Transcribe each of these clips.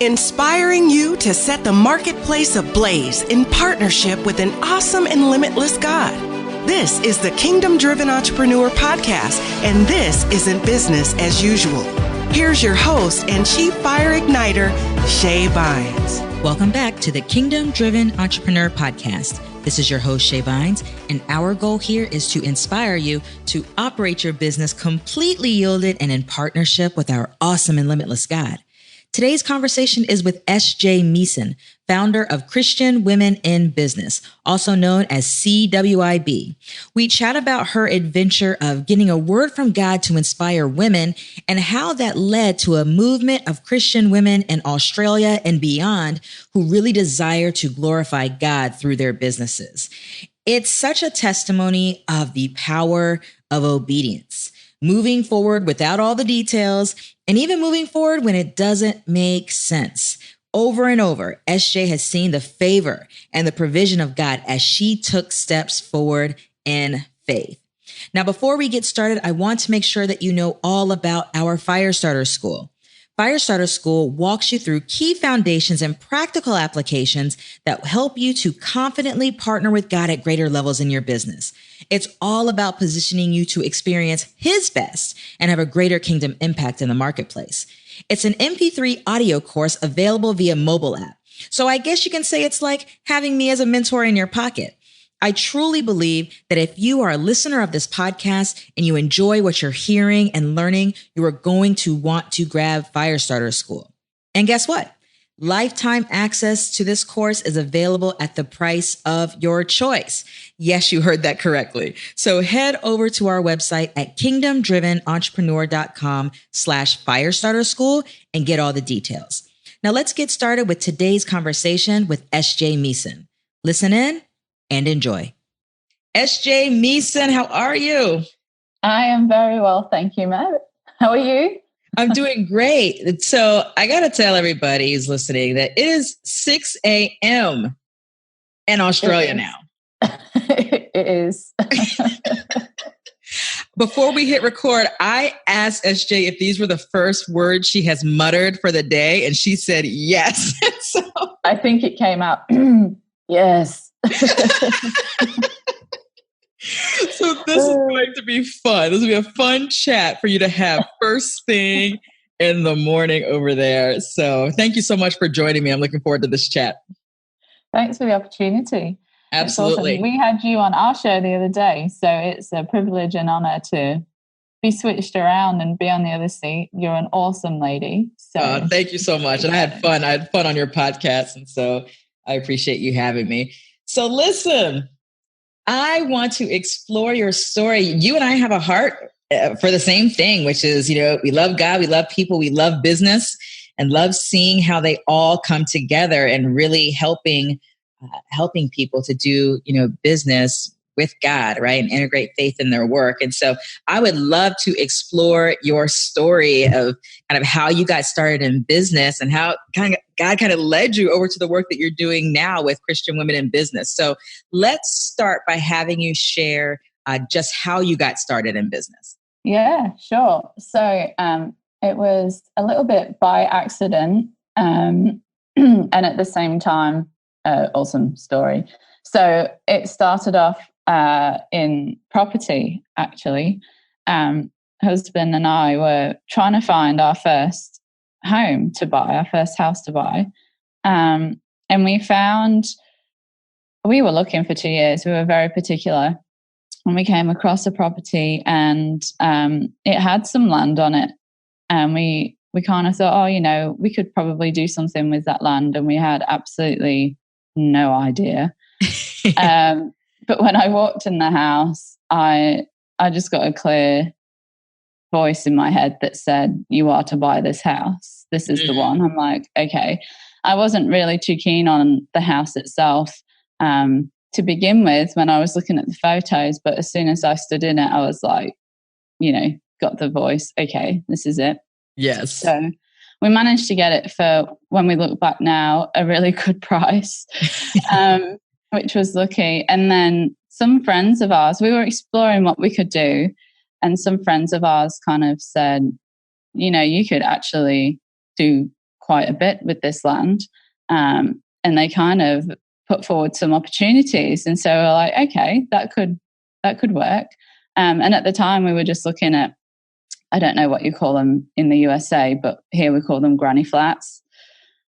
inspiring you to set the marketplace ablaze in partnership with an awesome and limitless God. This is the Kingdom Driven Entrepreneur Podcast, and this isn't business as usual. Here's your host and Chief Fire Igniter, Shay Vines. Welcome back to the Kingdom Driven Entrepreneur Podcast. This is your host, Shay Vines, and our goal here is to inspire you to operate your business completely yielded and in partnership with our awesome and limitless God. Today's conversation is with SJ Messon, founder of Christian Women in Business, also known as CWIB. We chat about her adventure of getting a word from God to inspire women and how that led to a movement of Christian women in Australia and beyond who really desire to glorify God through their businesses. It's such a testimony of the power of obedience, moving forward without all the details, and even moving forward when it doesn't make sense. Over and over, SJ has seen the favor and the provision of God as she took steps forward in faith. Now, before we get started, I want to make sure that you know all about our Firestarter School. Firestarter School walks you through key foundations and practical applications that help you to confidently partner with God at greater levels in your business. It's all about positioning you to experience His best and have a greater kingdom impact in the marketplace. It's an MP3 audio course available via mobile app. So I guess you can say it's like having me as a mentor in your pocket. I truly believe that if you are a listener of this podcast and you enjoy what you're hearing and learning, you are going to want to grab Firestarter School. And guess what? Lifetime access to this course is available at the price of your choice. Yes, you heard that correctly. So head over to our website at kingdomdrivenentrepreneur.com/Firestarter School and get all the details. Now let's get started with today's conversation with SJ Messon. Listen in and enjoy. SJ Messon, how are you? I am very well, thank you, Matt. How are you? I'm doing great. So I got to tell everybody who's listening that it is 6 a.m. in Australia now. It is. Before we hit record, I asked SJ if these were the first words she has muttered for the day, and she said yes. So I think it came out, yes. So this is going to be fun. This will be a fun chat for you to have first thing in the morning over there. So thank you so much for joining me. I'm looking forward to this chat. Thanks for the opportunity. Absolutely. Awesome. We had you on our show the other day, so it's a privilege and honor to be switched around and be on the other seat. You're an awesome lady. So thank you so much. And I had fun. I had fun on your podcast. And so I appreciate you having me. So listen, I want to explore your story. You and I have a heart for the same thing, which is, we love God, we love people, we love business, and love seeing how they all come together and really helping people to do, business with God, right? And integrate faith in their work. And so I would love to explore your story of kind of how you got started in business and how God kind of led you over to the work that you're doing now with Christian Women in Business. So let's start by having you share just how you got started in business. Yeah, sure. So it was a little bit by accident and at the same time, awesome story. So it started off in property, actually. Husband and I were trying to find our first home to buy, our first house to buy. And we were looking for 2 years. We were very particular. And we came across a property and it had some land on it. And we kind of thought, we could probably do something with that land. And we had absolutely no idea. But when I walked in the house, I just got a clear voice in my head that said, you are to buy this house. This is the one. I'm like, okay. I wasn't really too keen on the house itself to begin with when I was looking at the photos. But as soon as I stood in it, I was like, got the voice. Okay, this is it. Yes. So we managed to get it for, when we look back now, a really good price. Which was lucky. And then some friends of ours, we were exploring what we could do. And some friends of ours kind of said, you could actually do quite a bit with this land. And they kind of put forward some opportunities. And so we're like, okay, that could work. And at the time we were just looking at, I don't know what you call them in the USA, but here we call them granny flats.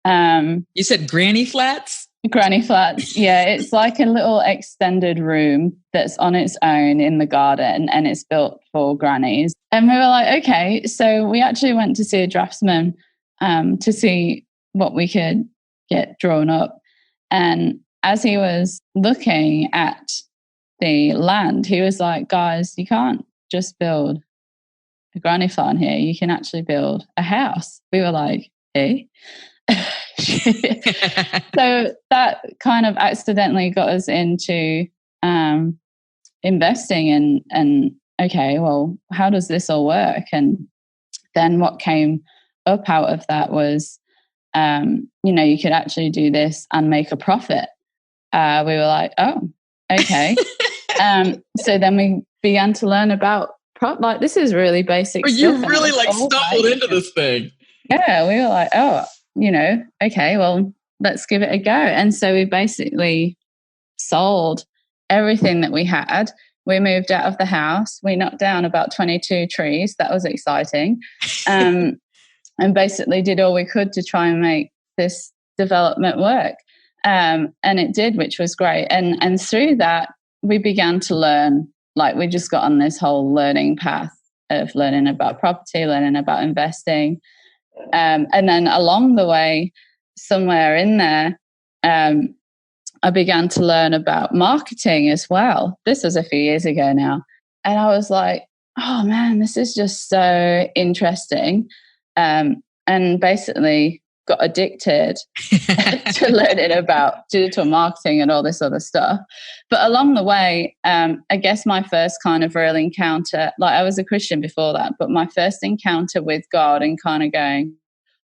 You said granny flats? Granny flats. Yeah. It's like a little extended room that's on its own in the garden, and it's built for grannies. And we were like, okay. So we actually went to see a draftsman to see what we could get drawn up. And as he was looking at the land, he was like, guys, you can't just build a granny flat here. You can actually build a house. We were like, eh? So that kind of accidentally got us into investing and okay, well, how does this all work? And then what came up out of that was, you could actually do this and make a profit. We were like, oh, okay. So then we began to learn about this is really basic stuff. You really stumbled into this thing. Yeah, we were like, oh, okay, well, let's give it a go. And so we basically sold everything that we had. We moved out of the house. We knocked down about 22 trees. That was exciting. And basically did all we could to try and make this development work. And it did, which was great. And through that, we began to learn, we just got on this whole learning path of learning about property, learning about investing. And then along the way, somewhere in there, I began to learn about marketing as well. This was a few years ago now. And I was like, oh man, this is just so interesting. And basically got addicted to learning about digital marketing and all this other stuff. But along the way, I guess my first kind of real encounter, I was a Christian before that, but my first encounter with God and kind of going,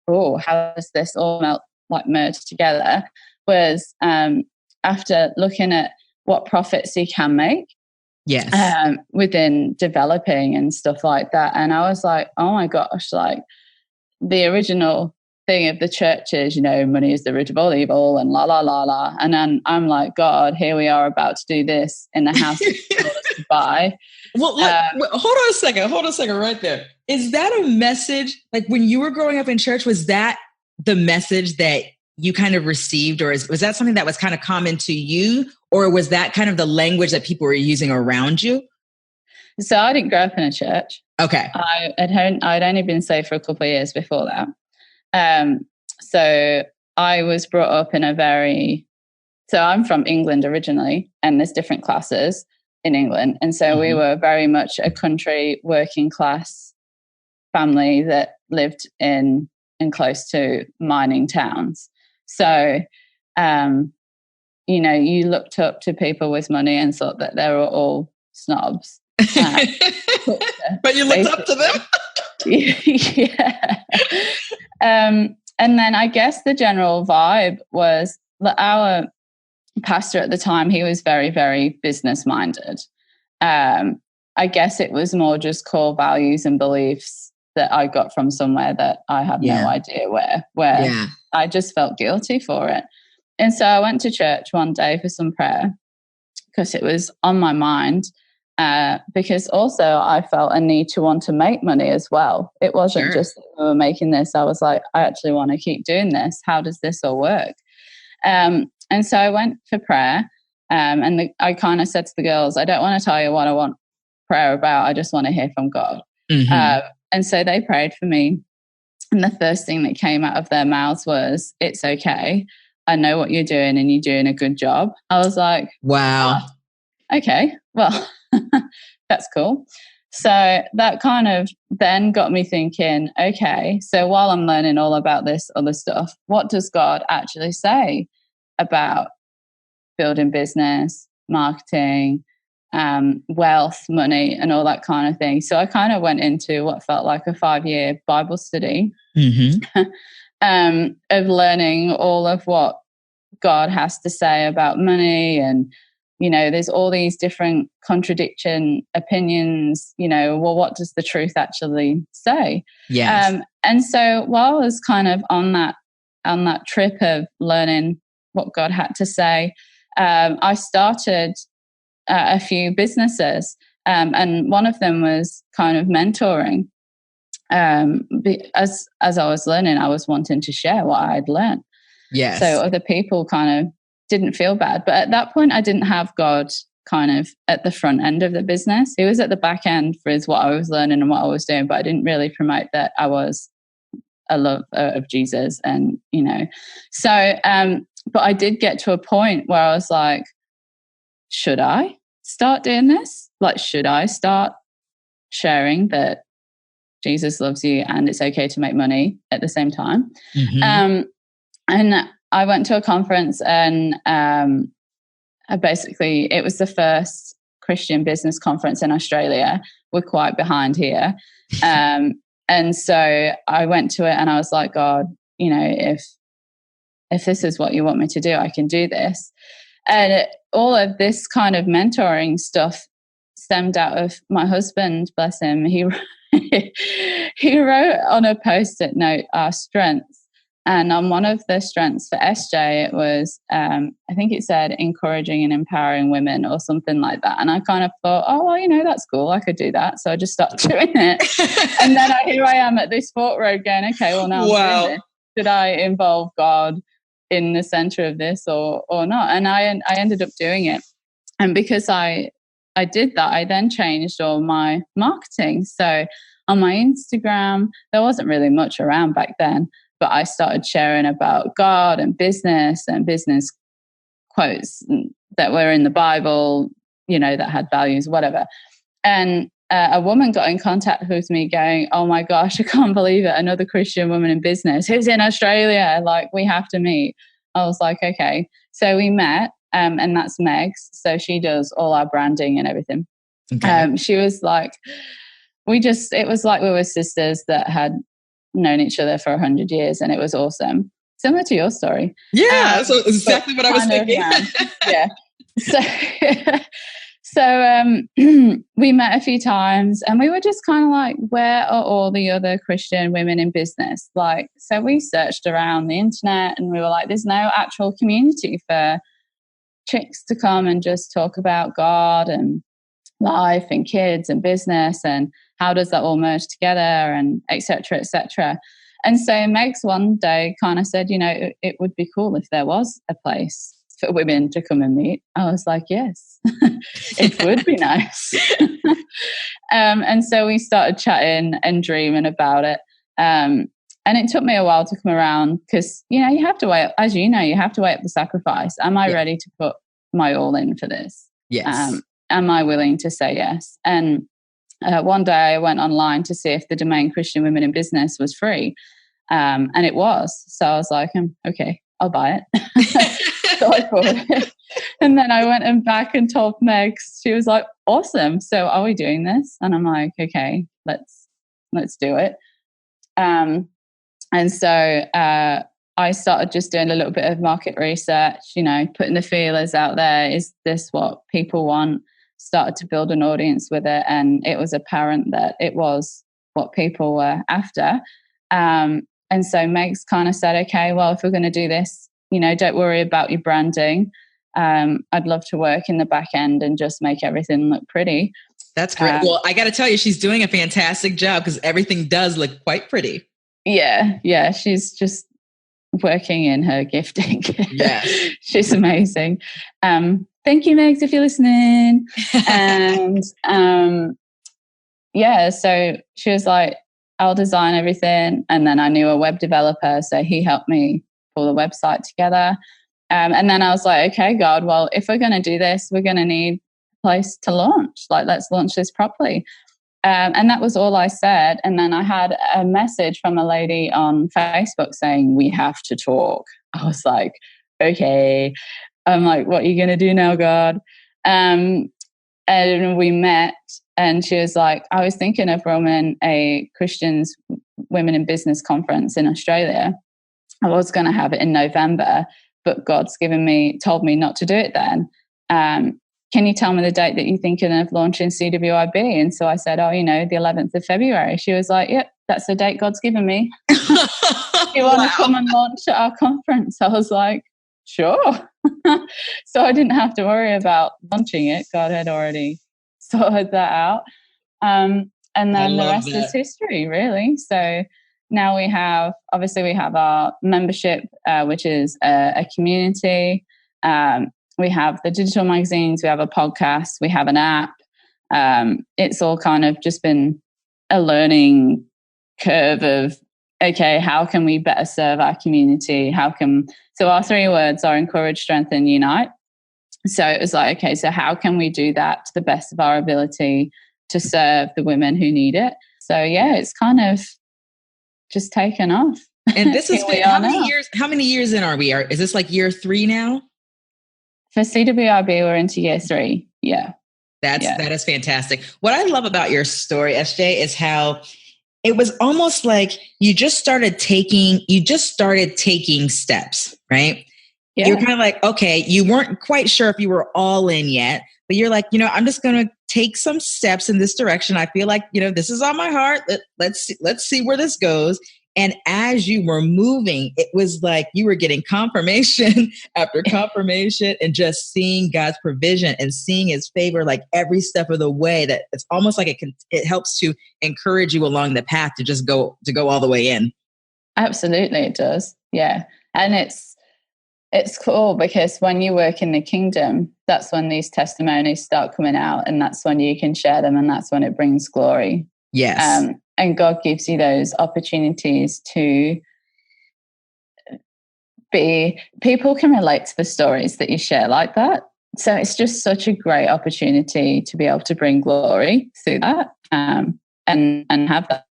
oh, how does this all merge together, was after looking at what profits you can make. Yes. Within developing and stuff like that. And I was like, oh my gosh, the original thing of the church is, money is the root of all evil and la, la, la, la. And then I'm like, God, here we are about to do this in the house that you told us to buy. Well, hold on a second right there. Is that a message, when you were growing up in church, was that the message that you kind of received, or was that something that was kind of common to you, or was that kind of the language that people were using around you? So I didn't grow up in a church. Okay. I'd only been saved for a couple of years before that. So I was brought up so I'm from England originally, and there's different classes in England. And so we were very much a country working class family that lived in close to mining towns. So, you looked up to people with money and thought that they were all snobs. But you looked up to them? Yeah. And then I guess the general vibe was that our pastor at the time, he was very, very business minded. I guess it was more just core values and beliefs that I got from somewhere that I have no idea where I just felt guilty for it. And so I went to church one day for some prayer because it was on my mind. Because also I felt a need to want to make money as well. It wasn't just that we were making this. I was like, I actually want to keep doing this. How does this all work? And so I went for prayer, and I kind of said to the girls, I don't want to tell you what I want prayer about. I just want to hear from God. Mm-hmm. And so they prayed for me. And the first thing that came out of their mouths was, it's okay. I know what you're doing and you're doing a good job. I was like, wow. Oh, okay, well, that's cool. So that kind of then got me thinking, okay, so while I'm learning all about this other stuff, what does God actually say about building business, marketing, wealth, money, and all that kind of thing? So I kind of went into what felt like a 5-year Bible study of learning all of what God has to say about money and there's all these different contradiction opinions, well, what does the truth actually say? Yes. And so while I was kind of on that trip of learning what God had to say, I started a few businesses, and one of them was kind of mentoring. As I was learning, I was wanting to share what I'd learned. Yes. So other people kind of didn't feel bad. But at that point, I didn't have God kind of at the front end of the business. He was at the back end for what I was learning and what I was doing, but I didn't really promote that I was a love of Jesus. And, so, but I did get to a point where I was like, should I start doing this? Like, should I start sharing that Jesus loves you and it's okay to make money at the same time? Mm-hmm. And I went to a conference, and basically it was the first Christian business conference in Australia. We're quite behind here. And so I went to it and I was like, God, if this is what you want me to do, I can do this. And all of this kind of mentoring stuff stemmed out of my husband, bless him. He wrote on a Post-it note our strengths. And on one of the strengths for SJ, it was, I think it said encouraging and empowering women or something like that. And I kind of thought, oh, well, that's cool. I could do that. So I just started doing it. And then here I am at this fork road going, okay, well, now I'm doing this. Should I involve God in the center of this or not? And I ended up doing it. And because I did that, I then changed all my marketing. So on my Instagram, there wasn't really much around back then. But I started sharing about God and business quotes that were in the Bible, that had values, whatever. And a woman got in contact with me going, oh my gosh, I can't believe it. Another Christian woman in business who's in Australia. Like, we have to meet. I was like, okay. So we met, and that's Meg's. So she does all our branding and everything. Okay. She was like, it was like we were sisters that had known each other for 100 years, and it was awesome. Similar to your story. Yeah, so exactly what I was thinking. Yeah. So we met a few times, and we were just kind of like, where are all the other Christian women in business? Like, so we searched around the internet, and we were like, there's no actual community for chicks to come and just talk about God and life and kids and business, and how does that all merge together, and et cetera, et cetera. And so Meg's one day kind of said, it would be cool if there was a place for women to come and meet. I was like, yes, it would be nice. And so we started chatting and dreaming about it. And it took me a while to come around because, you have to weigh up, as you have to weigh up the sacrifice. Am I ready to put my all in for this? Yes. Am I willing to say yes? And one day I went online to see if the domain Christian Women in Business was free. And it was. So I was like, okay, I'll buy it. So I bought it. And then I went and back and told Meg. She was like, awesome. So are we doing this? And I'm like, okay, let's do it. And so I started just doing a little bit of market research, putting the feelers out there. Is this what people want? Started to build an audience with it, and it was apparent that it was what people were after. And so Meg's kind of said, okay, well, if we're going to do this, don't worry about your branding. I'd love to work in the back end and just make everything look pretty. That's great. Well, I got to tell you, she's doing a fantastic job because everything does look quite pretty. Yeah. She's just working in her gifting. Yeah. She's amazing. Thank you, Megs, if you're listening. And so she was like, I'll design everything. And then I knew a web developer, so he helped me pull the website together. And then I was like, okay, God, well, if we're going to do this, we're going to need a place to launch. Like, let's launch this properly. And that was all I said. And then I had a message from a lady on Facebook saying, we have to talk. I was like, okay. I'm like, what are you going to do now, God? And we met, and she was like, I was thinking of running a Christians Women in Business conference in Australia. I was going to have it in November, but God's told me not to do it then. can you tell me the date that you're thinking of launching CWIB? And so I said, the 11th of February. She was like, yep, that's the date God's given me. You want to come and launch at our conference? I was like, sure. So I didn't have to worry about launching it. God had already sorted that out. And then the rest is history, really. So now we have our membership, which is a community. We have the digital magazines, we have a podcast, we have an app. It's all kind of just been a learning curve of, okay, how can we better serve our community? So our 3 words are encourage, strengthen, unite. So it was like, okay, so how can we do that to the best of our ability to serve the women who need it? So yeah, it's kind of just taken off. And this is how many years in are we? Is this like year 3 now? For CWIB, we're into year 3. Yeah. That is fantastic. What I love about your story, SJ, is how it was almost like you just started taking steps, right? Yeah. You're kind of like, okay, you weren't quite sure if you were all in yet, but you're like, I'm just going to take some steps in this direction. I feel like, this is on my heart. Let's see where this goes. And as you were moving, it was like you were getting confirmation after confirmation and just seeing God's provision and seeing his favor like every step of the way, that it's almost like it helps to encourage you along the path to just go all the way in. Absolutely, it does. Yeah. And it's cool because when you work in the kingdom, that's when these testimonies start coming out, and that's when you can share them, and that's when it brings glory. Yes. And God gives you those opportunities to people can relate to the stories that you share like that. So it's just such a great opportunity to be able to bring glory through that, and have that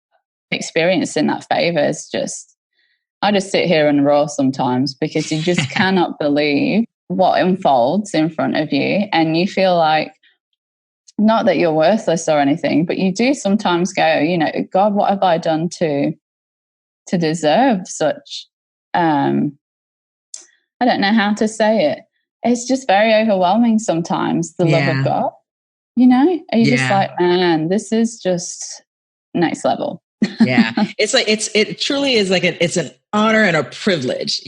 experience in that favor. Is just, I just sit here and roar sometimes because you just cannot believe what unfolds in front of you, and you feel like, not that you're worthless or anything, but you do sometimes go, God, what have I done to deserve such? I don't know how to say it. It's just very overwhelming sometimes, the love of God. Are you just like, man, this is just next level. Yeah, it's like it truly is like it's an honor and a privilege,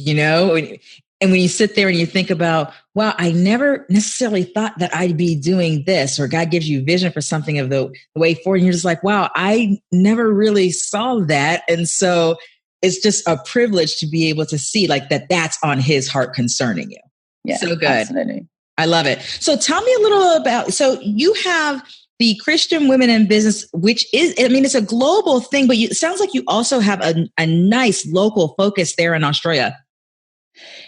And when you sit there and you think about, wow, I never necessarily thought that I'd be doing this, or God gives you vision for something of the way forward, and you're just like, wow, I never really saw that. And so it's just a privilege to be able to see like that's on his heart concerning you. Yeah, so good. Absolutely. I love it. So tell me a little about, so you have the Christian Women in Business, which is, it's a global thing, but it sounds like you also have a nice local focus there in Australia.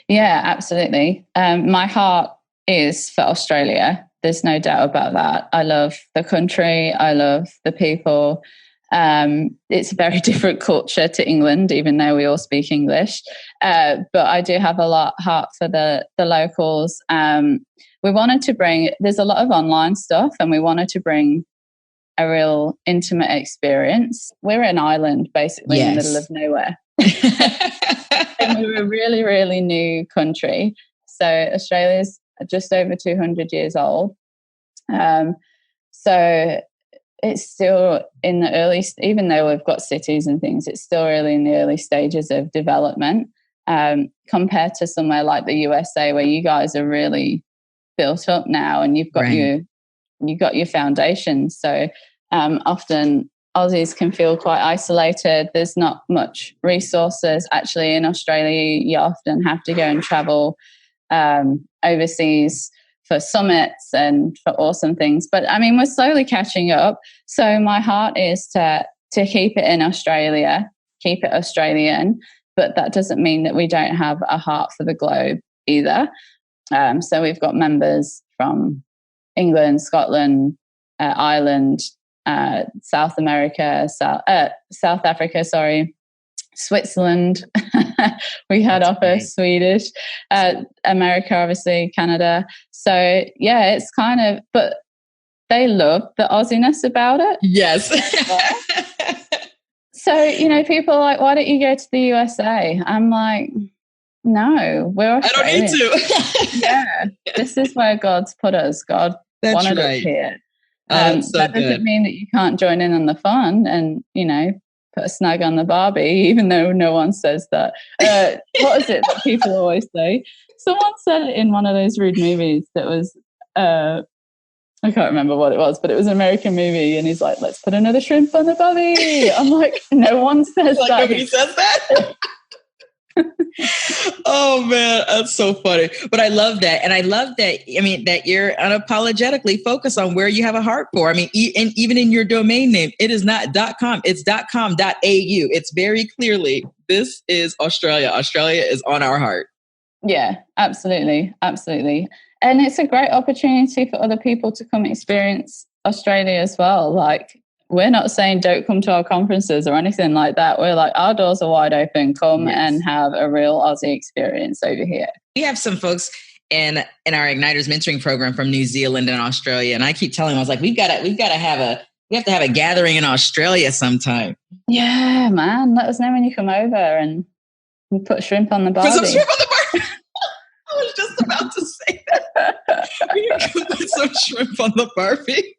Yeah, absolutely. My heart is for Australia. There's no doubt about that. I love the country. I love the people. It's a very different culture to England, even though we all speak English. But I do have a lot heart for the locals. We wanted to bring, there's a lot of online stuff, and we wanted to bring a real intimate experience. We're an island, basically, in the middle of nowhere. And we're a really, really new country. So Australia's just over 200 years old. So it's still in the early, even though we've got cities and things, it's still really in the early stages of development, compared to somewhere like the USA, where you guys are really built up now, and you've got your foundations. So often Aussies can feel quite isolated. There's not much resources. Actually, in Australia, you often have to go and travel overseas for summits and for awesome things. But we're slowly catching up. So my heart is to keep it in Australia, keep it Australian, but that doesn't mean that we don't have a heart for the globe either. So we've got members from England, Scotland, Ireland, South America, South Africa, Switzerland. We had office, Swedish, America, obviously, Canada. So yeah, it's kind of, but they love the Aussiness about it. Yes. So, people are like, why don't you go to the USA? I'm like, no, we're Australian. I don't need to. Yeah, this is where God's put us. God wanted right. us here. That's so that doesn't mean that you can't join in on the fun and, put a snag on the Barbie, even though no one says that. What is it that people always say? Someone said it in one of those rude movies that was, I can't remember what it was, but it was an American movie. And he's like, let's put another shrimp on the Barbie. I'm like, no one says that. Nobody says that? Oh man, that's so funny. But I love that. And I love that, that you're unapologetically focused on where you have a heart for. Even in your domain name, it is not .com, it's .com.au. It's very clearly, this is Australia. Australia is on our heart. Yeah, absolutely. Absolutely. And it's a great opportunity for other people to come experience Australia as well. Like, we're not saying don't come to our conferences or anything like that. We're like, our doors are wide open. Come and have a real Aussie experience over here. We have some folks in our Igniters mentoring program from New Zealand and Australia. And I keep telling them, I was like, we have to have a gathering in Australia sometime. Yeah, man. Let us know when you come over and we put shrimp on the Barbie. Put some shrimp on the Barbie. I was just about to say that. We can put some shrimp on the Barbie.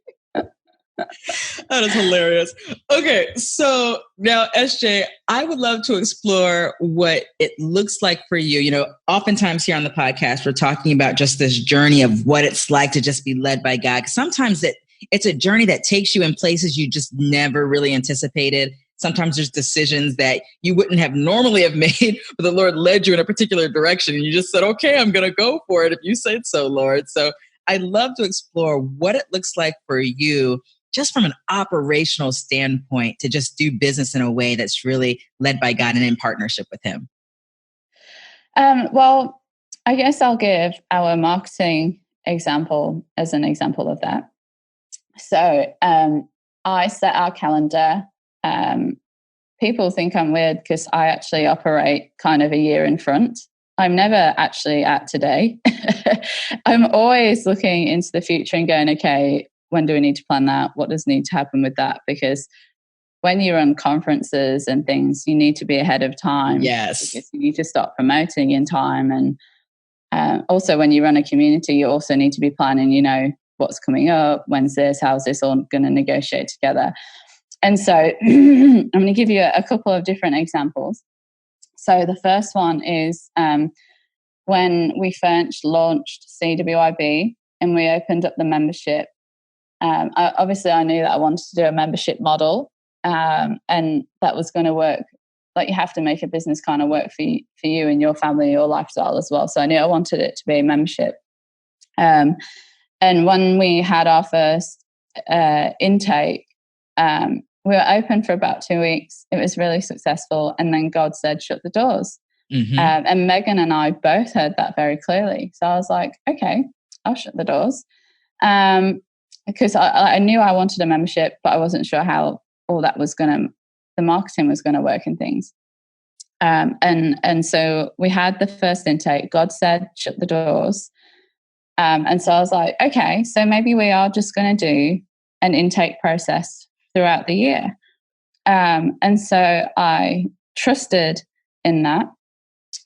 That is hilarious. Okay, so now, SJ, I would love to explore what it looks like for you. Oftentimes here on the podcast, we're talking about just this journey of what it's like to just be led by God. Sometimes it's a journey that takes you in places you just never really anticipated. Sometimes there's decisions that you wouldn't have normally have made, but the Lord led you in a particular direction. And you just said, okay, I'm going to go for it if you said so, Lord. So I'd love to explore what it looks like for you just from an operational standpoint to just do business in a way that's really led by God and in partnership with Him. Well, I guess I'll give our marketing example as an example of that. So I set our calendar. People think I'm weird because I actually operate kind of a year in front. I'm never actually at today. I'm always looking into the future and going, okay, when do we need to plan that? What does need to happen with that? Because when you run conferences and things, you need to be ahead of time. Yes. Because you need to start promoting in time. And also when you run a community, you also need to be planning, what's coming up, when's this, how's this all going to negotiate together? And so I'm going to give you a couple of different examples. So the first one is when we first launched CWIB and we opened up the membership. Obviously, I knew that I wanted to do a membership model, and that was going to work. Like, you have to make a business kind of work for you and your family, your lifestyle as well. So I knew I wanted it to be a membership. And when we had our first intake, we were open for about 2 weeks. It was really successful. And then God said, shut the doors. Mm-hmm. And Megan and I both heard that very clearly. So I was like, okay, I'll shut the doors. Because I knew I wanted a membership, but I wasn't sure how all that was the marketing was going to work and things. And so we had the first intake. God said, shut the doors. And so I was like, okay, so maybe we are just going to do an intake process throughout the year. And so I trusted in that.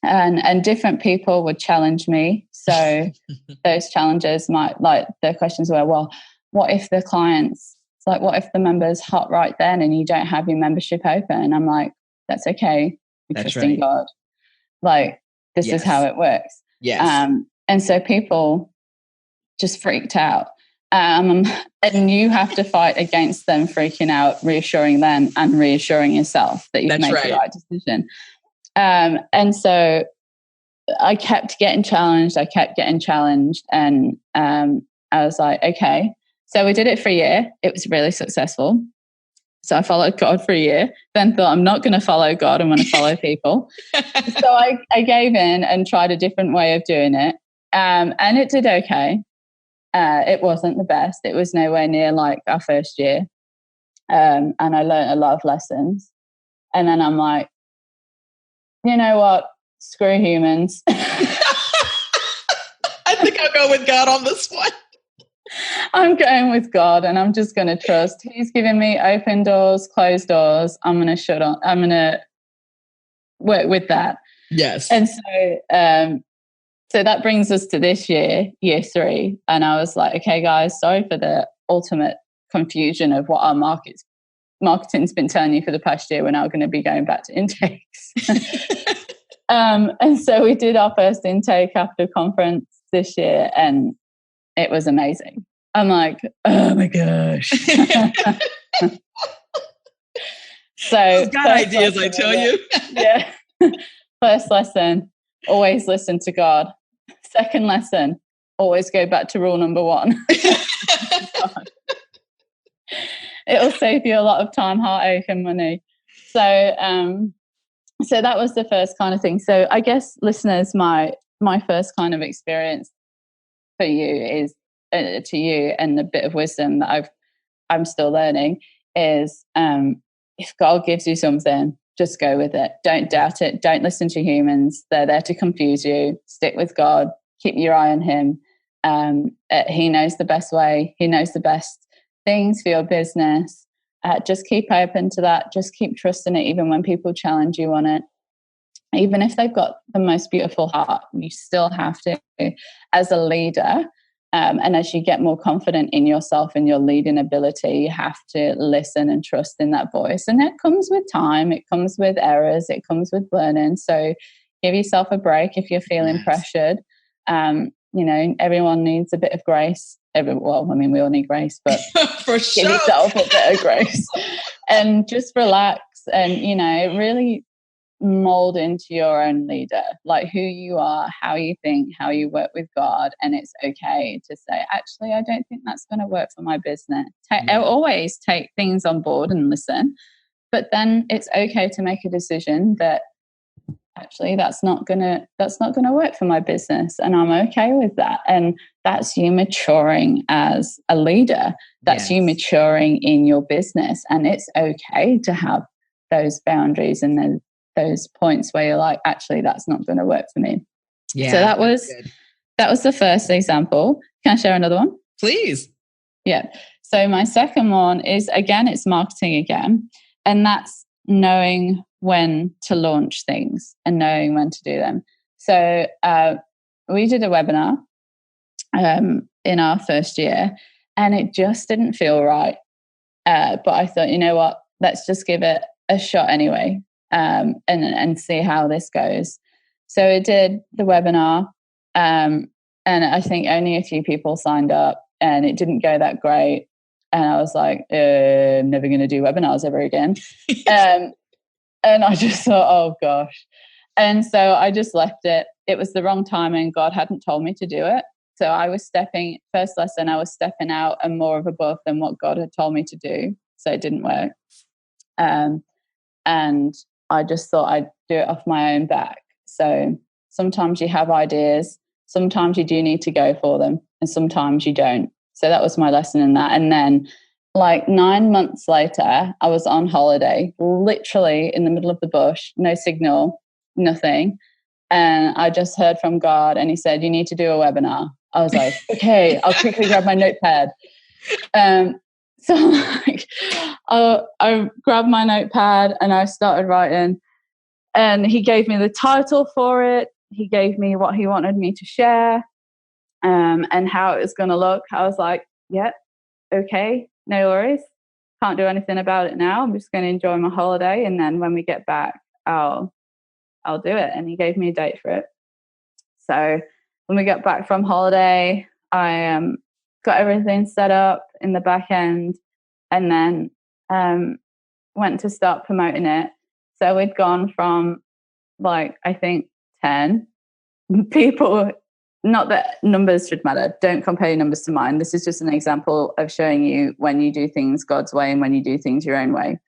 And different people would challenge me. So those challenges the questions were, well, what if the what if the member's hot right then and you don't have your membership open? And I'm like, that's okay. We're trusting God. Like, this is how it works. Yes. And so people just freaked out. And you have to fight against them freaking out, reassuring them and reassuring yourself that you've made the right decision. And so I kept getting challenged. And I was like, okay. So we did it for a year. It was really successful. So I followed God for a year, then thought, I'm not going to follow God. I'm going to follow people. So I gave in and tried a different way of doing it. And it did okay. It wasn't the best. It was nowhere near like our first year. And I learned a lot of lessons. And then I'm like, you know what? Screw humans. I think I'll go with God on this one. I'm going with God, and I'm just going to trust. He's given me open doors, closed doors. I'm going to work with that. Yes. And so So that brings us to this year, year 3. And I was like, okay, guys, sorry for the ultimate confusion of what our marketing's been telling you for the past year. We're now going to be going back to intakes. And so we did our first intake after conference this year, and it was amazing. I'm like, oh my gosh. So God ideas, lesson, I tell you. Yeah. First lesson, always listen to God. Second lesson, always go back to rule number 1. It'll save you a lot of time, heartache, and money. So that was the first kind of thing. So I guess, listeners, my first kind of experience for you is to you, and the bit of wisdom that I'm still learning is, if God gives you something, just go with it. Don't doubt it. Don't listen to humans. They're there to confuse you. Stick with God. Keep your eye on him. He knows the best way. He knows the best things for your business. Just keep open to that. Just keep trusting it, even when people challenge you on it. Even if they've got the most beautiful heart, you still have to, as a leader, and as you get more confident in yourself and your leading ability, you have to listen and trust in that voice. And that comes with time. It comes with errors. It comes with learning. So give yourself a break if you're feeling pressured. Everyone needs a bit of grace. We all need grace, but for sure. Give yourself a bit of grace and just relax and, really mold into your own leader, like who you are, how you think, how you work with God. And it's okay to say, actually, I don't think that's going to work for my business. I'll always take things on board and listen, but then it's okay to make a decision that actually that's not gonna work for my business, and I'm okay with that. And that's you maturing as a leader. That's you maturing in your business, and it's okay to have those boundaries and then those points where you're like, actually, that's not going to work for me. Yeah. So that was the first example. Can I share another one? Please. Yeah. So my second one is, again, it's marketing again, and that's knowing when to launch things and knowing when to do them. So we did a webinar in our first year, and it just didn't feel right. But I thought, you know what, let's just give it a shot anyway, and see how this goes. So we did the webinar, and I think only a few people signed up, and it didn't go that great. And I was like, I'm never going to do webinars ever again. And I just thought, oh gosh. And so I just left it. It was the wrong timing. God hadn't told me to do it. So I was stepping out and more of above than what God had told me to do. So it didn't work. And I just thought I'd do it off my own back. So sometimes you have ideas, sometimes you do need to go for them, and sometimes you don't. So that was my lesson in that. And then like 9 months later, I was on holiday, literally in the middle of the bush, no signal, nothing. And I just heard from God, and he said, you need to do a webinar. I was like, okay, I'll quickly grab my notepad. So like, I grabbed my notepad and I started writing, and he gave me the title for it. He gave me what he wanted me to share, and how it was going to look. I was like, yep, okay, no worries. Can't do anything about it now. I'm just going to enjoy my holiday, and then when we get back, I'll do it. And he gave me a date for it. So when we got back from holiday, I got everything set up in the back end, and then went to start promoting it. So we'd gone from like, I think 10 people. Not that numbers should matter. Don't compare your numbers to mine. This is just an example of showing you when you do things God's way and when you do things your own way.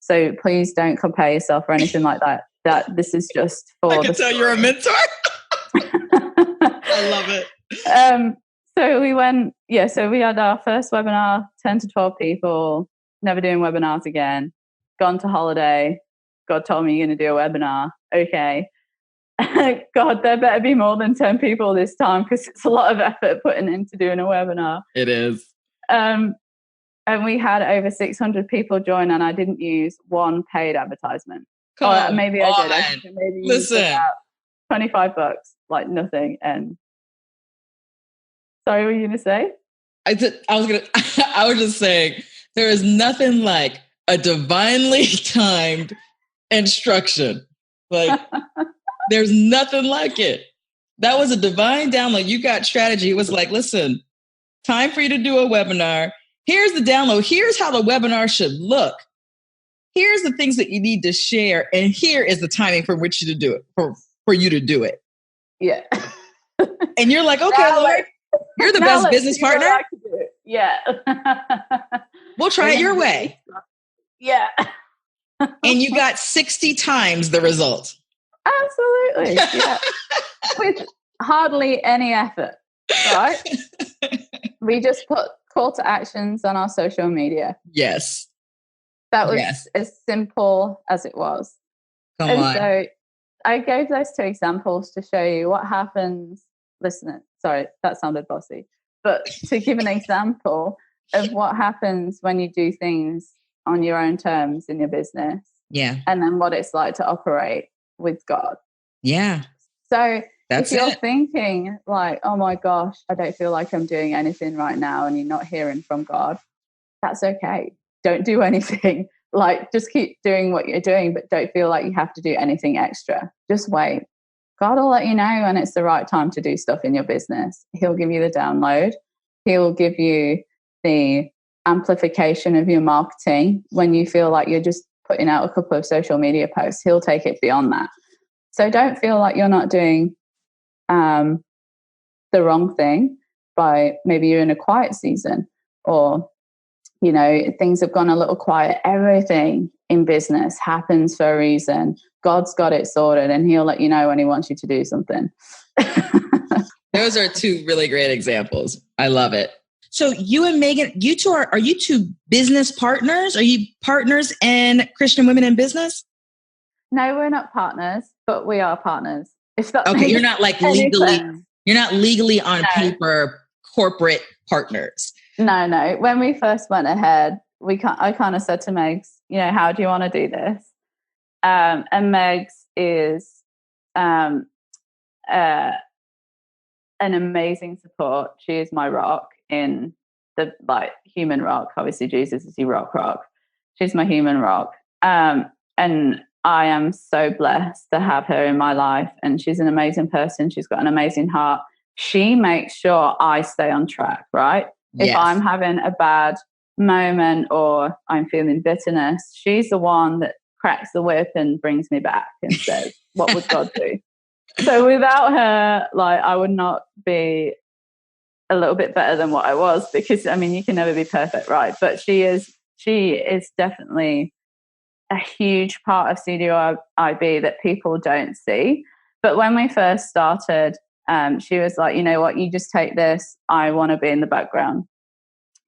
So please don't compare yourself or anything like that. That this is just for. I can tell you're a mentor. I love it. So we went. Yeah. So we had our first webinar, 10 to 12 people. Never doing webinars again. Gone to holiday. God told me you're going to do a webinar. Okay. God, there better be more than 10 people this time, because it's a lot of effort putting into doing a webinar. It is. And we had over 600 people join, and I didn't use one paid advertisement. Maybe I did. Listen, $25, like nothing. And sorry, what were you going to say? I was just saying, there is nothing like a divinely timed instruction. Like, there's nothing like it. That was a divine download. You got strategy. It was like, listen, time for you to do a webinar. Here's the download. Here's how the webinar should look. Here's the things that you need to share. And here is the timing for which you to do it, for you to do it. Yeah. And you're like, okay, Lord, you're the best business partner. Yeah. We'll try it your way. Yeah. And you got 60 times the result. Absolutely. Yeah. With hardly any effort, right? We just put call to actions on our social media. Yes. That was as simple as it was. Come on. So I gave those two examples to show you what happens. Listen, sorry, that sounded bossy. But to give an example of what happens when you do things on your own terms in your business. Yeah. And then what it's like to operate with God. Yeah. So if you're thinking like, oh my gosh, I don't feel like I'm doing anything right now, and you're not hearing from God, that's okay. Don't do anything. Like, just keep doing what you're doing, but don't feel like you have to do anything extra. Just wait. God will let you know when it's the right time to do stuff in your business. He'll give you the download. He'll give you the amplification of your marketing when you feel like you're just putting out a couple of social media posts. He'll take it beyond that. So don't feel like you're not doing the wrong thing by maybe you're in a quiet season, or, you know, things have gone a little quiet. Everything in business happens for a reason. God's got it sorted, and he'll let you know when he wants you to do something. Those are two really great examples. I love it. So you and Megan, you two are you two business partners? Are you partners in Christian Women in Business? No, we're not partners, but we are partners. If that okay, you're not like legally on paper corporate partners. No. When we first went ahead, I kind of said to Megs, you know, how do you want to do this? And Megs is an amazing support. She is my rock in the human rock. Obviously, Jesus is your rock. She's my human rock. And I am so blessed to have her in my life. And she's an amazing person. She's got an amazing heart. She makes sure I stay on track, right? Yes. If I'm having a bad moment or I'm feeling bitterness, she's the one that cracks the whip and brings me back and says, what would God do? So without her, I would not be a little bit better than what I was, because, I mean, you can never be perfect, right? But she is definitely a huge part of CWIB that people don't see. But when we first started, she was like, you know what, you just take this. I want to be in the background.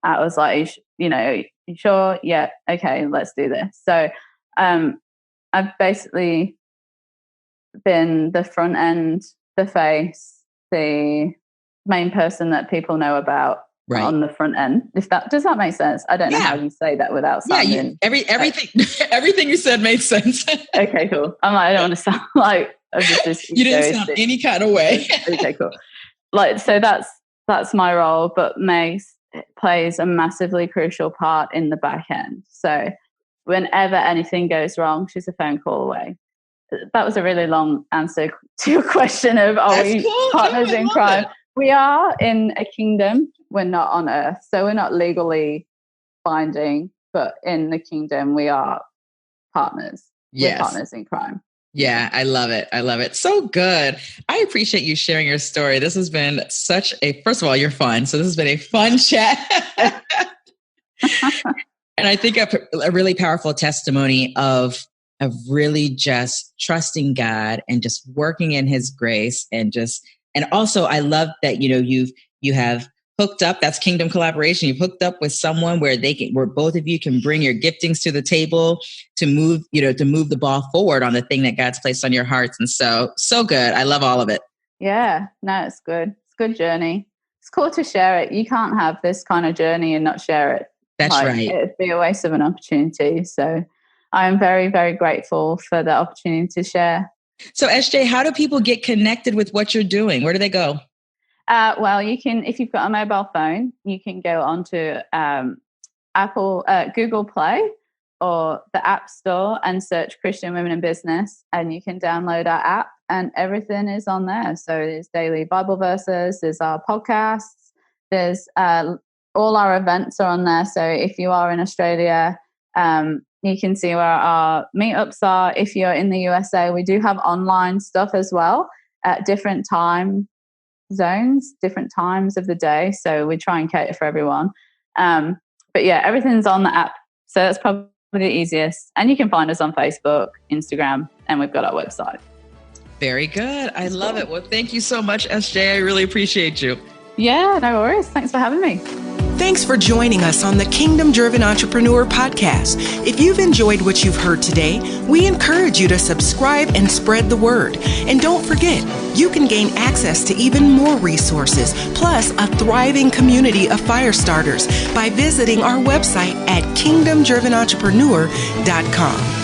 I was like, you sure? Yeah. Okay, let's do this. So I've basically been the front end, the face, the main person that people know about on the front end. Does that make sense? I don't know how you say that without sounding. Yeah, everything you said made sense. Okay, cool. I don't want to sound like I'm just you didn't sound any kind of way. Okay, cool. So that's my role, but Meg plays a massively crucial part in the back end. So whenever anything goes wrong, she's a phone call away. That was a really long answer to your question of are we partners in crime? We are in a kingdom. We're not on earth. So we're not legally binding, but in the kingdom, we are partners. Yes. We're partners in crime. Yeah, I love it. So good. I appreciate you sharing your story. This has been first of all, you're fun. So this has been a fun chat. And I think a really powerful testimony of really just trusting God and just working in his grace and also I love that, you have hooked up. That's kingdom collaboration. You've hooked up with someone where both of you can bring your giftings to the table to move the ball forward on the thing that God's placed on your hearts. And so good. I love all of it. Yeah, no, it's good. It's a good journey. It's cool to share it. You can't have this kind of journey and not share it. That's right. It'd be a waste of an opportunity. So I'm very, very grateful for the opportunity to share. So SJ, how do people get connected with what you're doing? Where do they go? Well, you can, if you've got a mobile phone, you can go onto Google Play or the App Store and search Christian Women in Business, and you can download our app, and everything is on there. So there's daily Bible verses, there's our podcasts, there's all our events are on there. So if you are in Australia, you can see where our meetups are. If you're in the USA, we do have online stuff as well at different time zones, different times of the day. So we try and cater for everyone. But yeah, everything's on the app. So that's probably the easiest. And you can find us on Facebook, Instagram, and we've got our website. Very good. I love it. Well, thank you so much, SJ. I really appreciate you. Yeah, no worries. Thanks for having me. Thanks for joining us on the Kingdom Driven Entrepreneur podcast. If you've enjoyed what you've heard today, we encourage you to subscribe and spread the word. And don't forget, you can gain access to even more resources, plus a thriving community of fire starters by visiting our website at kingdomdrivenentrepreneur.com.